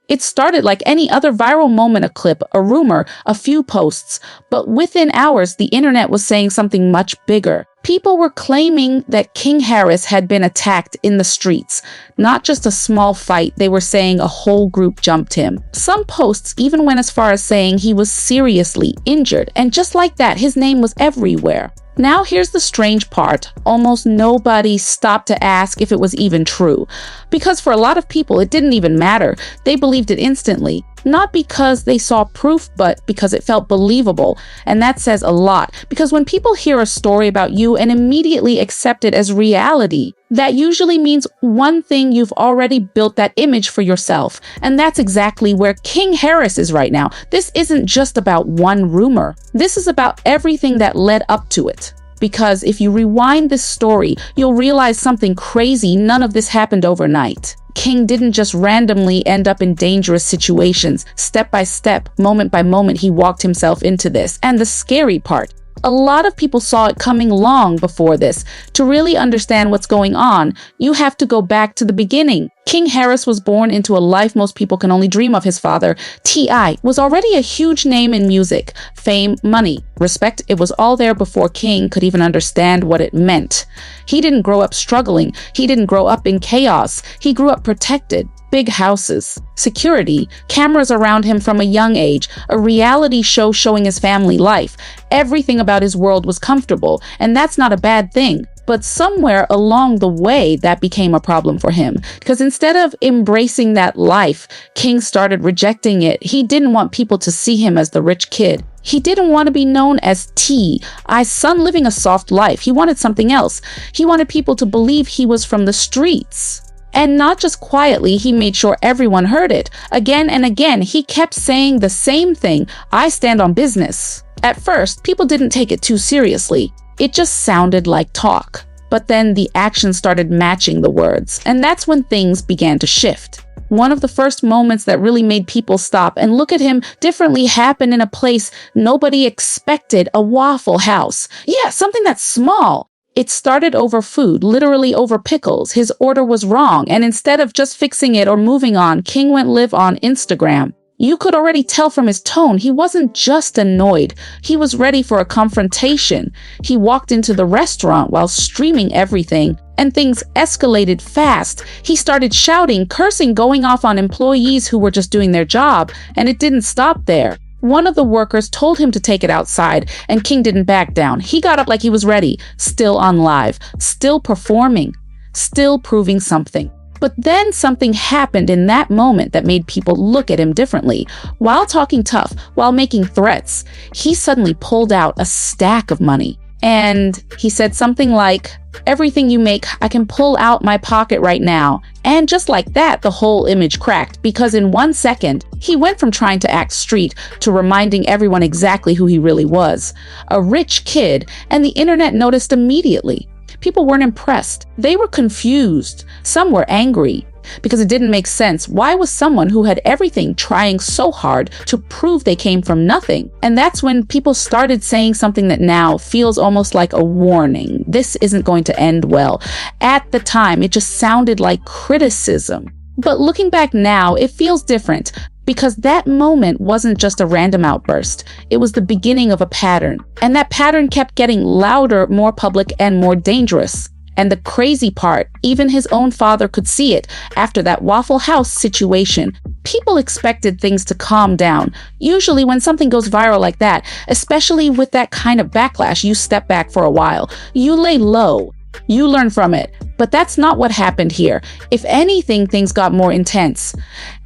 It started like any other viral moment, a clip, a rumor, a few posts. But within hours, the internet was saying something much bigger. People were claiming that King Harris had been attacked in the streets. Not just a small fight, they were saying a whole group jumped him. Some posts even went as far as saying he was seriously injured. And just like that, his name was everywhere. Now here's the strange part. Almost nobody stopped to ask if it was even true. Because for a lot of people, it didn't even matter. They believed it instantly. Not because they saw proof, but because it felt believable. And that says a lot. Because when people hear a story about you and immediately accept it as reality, that usually means one thing: you've already built that image for yourself. And that's exactly where King Harris is right now. This isn't just about one rumor. This is about everything that led up to it. Because if you rewind this story, you'll realize something crazy. None of this happened overnight. King didn't just randomly end up in dangerous situations. Step by step, moment by moment, he walked himself into this. And the scary part, a lot of people saw it coming long before this. To really understand what's going on, you have to go back to the beginning. King Harris was born into a life most people can only dream of. His father, T.I., was already a huge name in music, fame, money, respect. It was all there before King could even understand what it meant. He didn't grow up struggling. He didn't grow up in chaos. He grew up protected. Big houses, security, cameras around him from a young age, a reality show showing his family life. Everything about his world was comfortable, and that's not a bad thing. But somewhere along the way, that became a problem for him. Because instead of embracing that life, King started rejecting it. He didn't want people to see him as the rich kid. He didn't want to be known as T.I.'s son living a soft life. He wanted something else. He wanted people to believe he was from the streets. And not just quietly, he made sure everyone heard it. Again and again, he kept saying the same thing: I stand on business. At first, people didn't take it too seriously. It just sounded like talk. But then the action started matching the words. And that's when things began to shift. One of the first moments that really made people stop and look at him differently happened in a place nobody expected: a Waffle House. Yeah, something that's small. It started over food, literally over pickles. His order was wrong, and instead of just fixing it or moving on, King went live on Instagram. You could already tell from his tone, he wasn't just annoyed. He was ready for a confrontation. He walked into the restaurant while streaming everything, and things escalated fast. He started shouting, cursing, going off on employees who were just doing their job, and it didn't stop there. One of the workers told him to take it outside, and King didn't back down. He got up like he was ready, still on live, still performing, still proving something. But then something happened in that moment that made people look at him differently. While talking tough, while making threats, he suddenly pulled out a stack of money. And he said something like, "Everything you make, I can pull out my pocket right now." And just like that, the whole image cracked, because in 1 second, he went from trying to act street to reminding everyone exactly who he really was. A rich kid, and the internet noticed immediately. People weren't impressed. They were confused. Some were angry because it didn't make sense. Why was someone who had everything trying so hard to prove they came from nothing? And that's when people started saying something that now feels almost like a warning. This isn't going to end well. At the time, it just sounded like criticism. But looking back now, it feels different. Because that moment wasn't just a random outburst. It was the beginning of a pattern. And that pattern kept getting louder, more public, and more dangerous. And the crazy part, even his own father could see it. After that Waffle House situation, people expected things to calm down. Usually when something goes viral like that, especially with that kind of backlash, you step back for a while. You lay low. You learn from it. But that's not what happened here. If anything, things got more intense.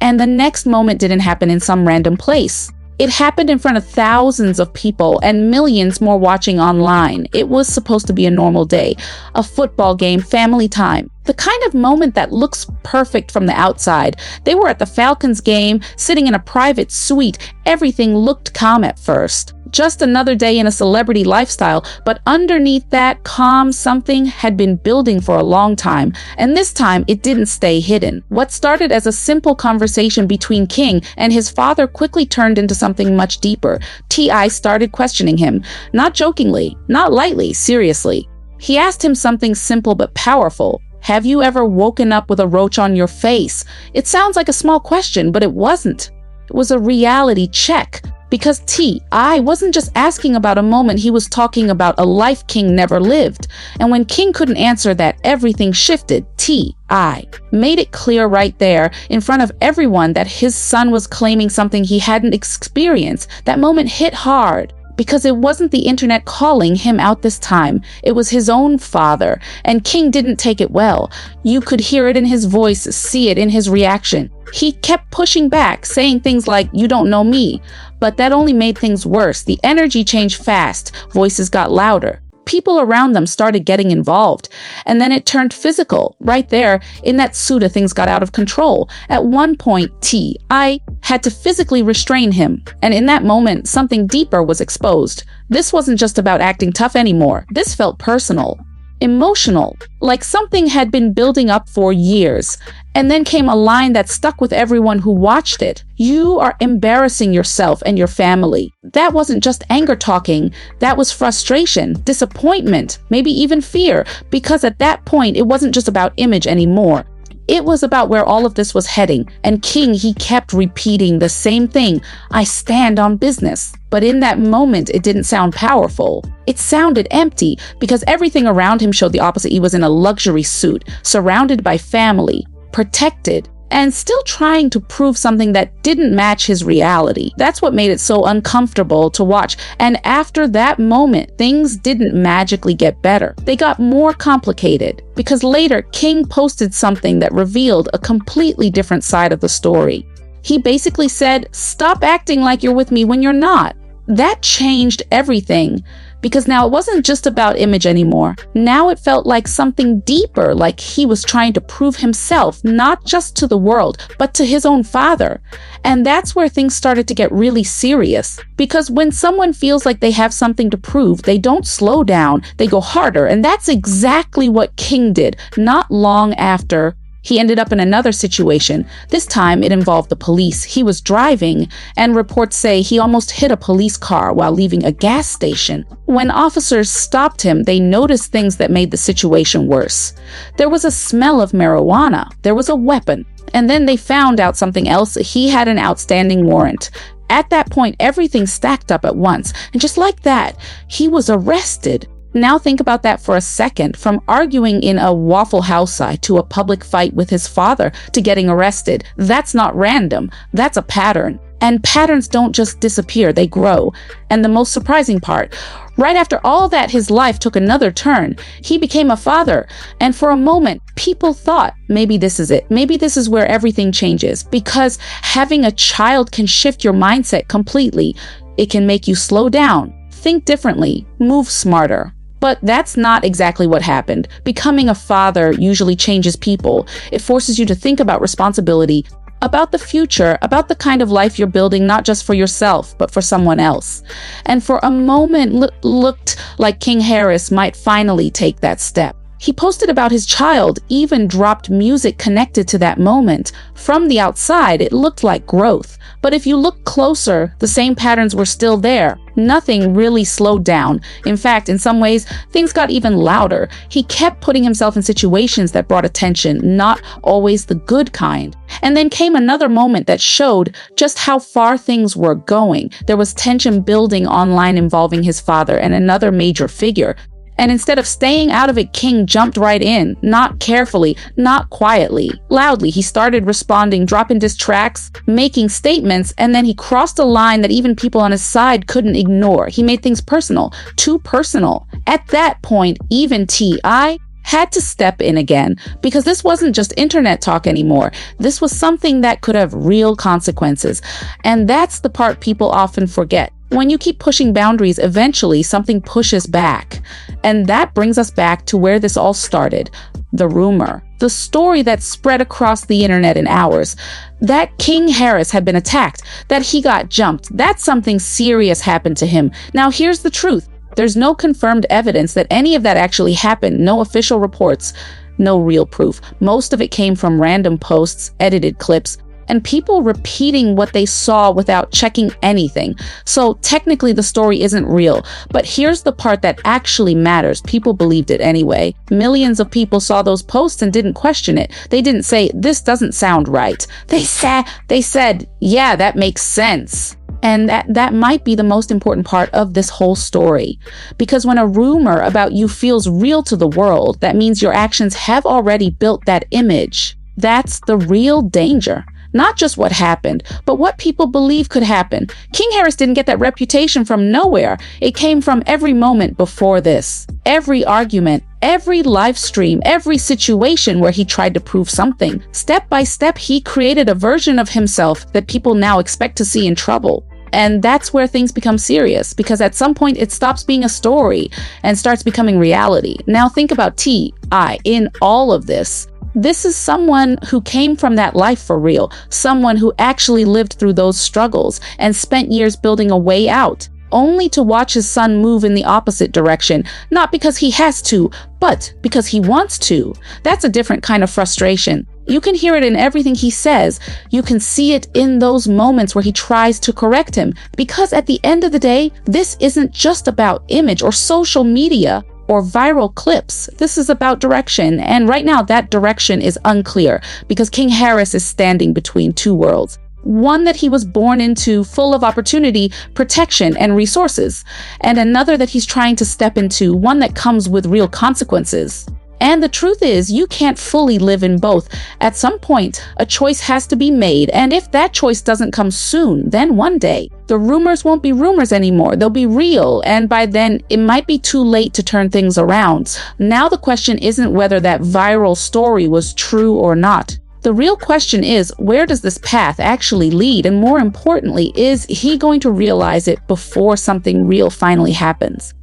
And the next moment didn't happen in some random place. It happened in front of thousands of people and millions more watching online. It was supposed to be a normal day, a football game, family time. The kind of moment that looks perfect from the outside. They were at the Falcons game, sitting in a private suite. Everything looked calm at first. Just another day in a celebrity lifestyle, but underneath that calm something had been building for a long time, and this time it didn't stay hidden. What started as a simple conversation between King and his father quickly turned into something much deeper. T.I. started questioning him, not jokingly, not lightly, seriously. He asked him something simple but powerful. Have you ever woken up with a roach on your face? It sounds like a small question, but it wasn't. It was a reality check. Because T.I. wasn't just asking about a moment, he was talking about a life King never lived. And when King couldn't answer that, everything shifted. T.I. made it clear right there in front of everyone that his son was claiming something he hadn't experienced. That moment hit hard. Because it wasn't the internet calling him out this time. It was his own father, and King didn't take it well. You could hear it in his voice, see it in his reaction. He kept pushing back, saying things like, "You don't know me." But that only made things worse. The energy changed fast. Voices got louder. People around them started getting involved. And then it turned physical. Right there, in that Suda, things got out of control. At one point, T.I. had to physically restrain him. And in that moment, something deeper was exposed. This wasn't just about acting tough anymore. This felt personal, emotional, like something had been building up for years. And then came a line that stuck with everyone who watched it. "You are embarrassing yourself and your family." That wasn't just anger talking. That was frustration, disappointment, maybe even fear. Because at that point, it wasn't just about image anymore. It was about where all of this was heading. And King, he kept repeating the same thing. "I stand on business." But in that moment, it didn't sound powerful. It sounded empty because everything around him showed the opposite. He was in a luxury suit, surrounded by family, protected, and still trying to prove something that didn't match his reality. That's what made it so uncomfortable to watch. And after that moment, things didn't magically get better. They got more complicated because later King posted something that revealed a completely different side of the story. He basically said, "Stop acting like you're with me when you're not." That changed everything. Because now it wasn't just about image anymore. Now it felt like something deeper, like he was trying to prove himself, not just to the world, but to his own father. And that's where things started to get really serious. Because when someone feels like they have something to prove, they don't slow down, they go harder. And that's exactly what King did. Not long after, he ended up in another situation. This time it involved the police. He was driving, and reports say he almost hit a police car while leaving a gas station. When officers stopped him, they noticed things that made the situation worse. There was a smell of marijuana. There was a weapon. And then they found out something else. He had an outstanding warrant. At that point, everything stacked up at once. And just like that, he was arrested. Now think about that for a second. From arguing in a Waffle House side to a public fight with his father to getting arrested. That's not random. That's a pattern. And patterns don't just disappear, they grow. And the most surprising part, right after all that, his life took another turn. He became a father. And for a moment, people thought, maybe this is it. Maybe this is where everything changes. Because having a child can shift your mindset completely. It can make you slow down, think differently, move smarter. But that's not exactly what happened. Becoming a father usually changes people. It forces you to think about responsibility, about the future, about the kind of life you're building, not just for yourself, but for someone else. And for a moment, looked like King Harris might finally take that step. He posted about his child, even dropped music connected to that moment. From the outside, it looked like growth. But if you look closer, the same patterns were still there. Nothing really slowed down. In fact, in some ways, things got even louder. He kept putting himself in situations that brought attention, not always the good kind. And then came another moment that showed just how far things were going. There was tension building online involving his father and another major figure. And instead of staying out of it, King jumped right in, not carefully, not quietly, loudly. He started responding, dropping diss tracks, making statements, and then he crossed a line that even people on his side couldn't ignore. He made things personal, too personal. At that point, even T.I. had to step in again, because this wasn't just internet talk anymore. This was something that could have real consequences. And that's the part people often forget. When you keep pushing boundaries, eventually something pushes back. And that brings us back to where this all started. The rumor. The story that spread across the internet in hours. That King Harris had been attacked. That he got jumped. That something serious happened to him. Now here's the truth. There's no confirmed evidence that any of that actually happened. No official reports. No real proof. Most of it came from random posts, edited clips, and people repeating what they saw without checking anything. So technically the story isn't real, but here's the part that actually matters. People believed it anyway. Millions of people saw those posts and didn't question it. They didn't say, "This doesn't sound right." They said, "Yeah, that makes sense." And that might be the most important part of this whole story. Because when a rumor about you feels real to the world, that means your actions have already built that image. That's the real danger. Not just what happened, but what people believe could happen. King Harris didn't get that reputation from nowhere. It came from every moment before this. Every argument, every live stream, every situation where he tried to prove something. Step by step, he created a version of himself that people now expect to see in trouble. And that's where things become serious, because at some point it stops being a story and starts becoming reality. Now think about T.I. in all of this. This is someone who came from that life for real, someone who actually lived through those struggles and spent years building a way out, only to watch his son move in the opposite direction, not because he has to, but because he wants to. That's a different kind of frustration. You can hear it in everything he says. You can see it in those moments where he tries to correct him. Because at the end of the day, this isn't just about image or social media or viral clips. This is about direction. And right now, that direction is unclear because King Harris is standing between two worlds. One that he was born into, full of opportunity, protection, and resources, and another that he's trying to step into, one that comes with real consequences. And the truth is, you can't fully live in both. At some point, a choice has to be made, and if that choice doesn't come soon, then one day, the rumors won't be rumors anymore. They'll be real, and by then, it might be too late to turn things around. Now the question isn't whether that viral story was true or not. The real question is, where does this path actually lead? And more importantly, is he going to realize it before something real finally happens?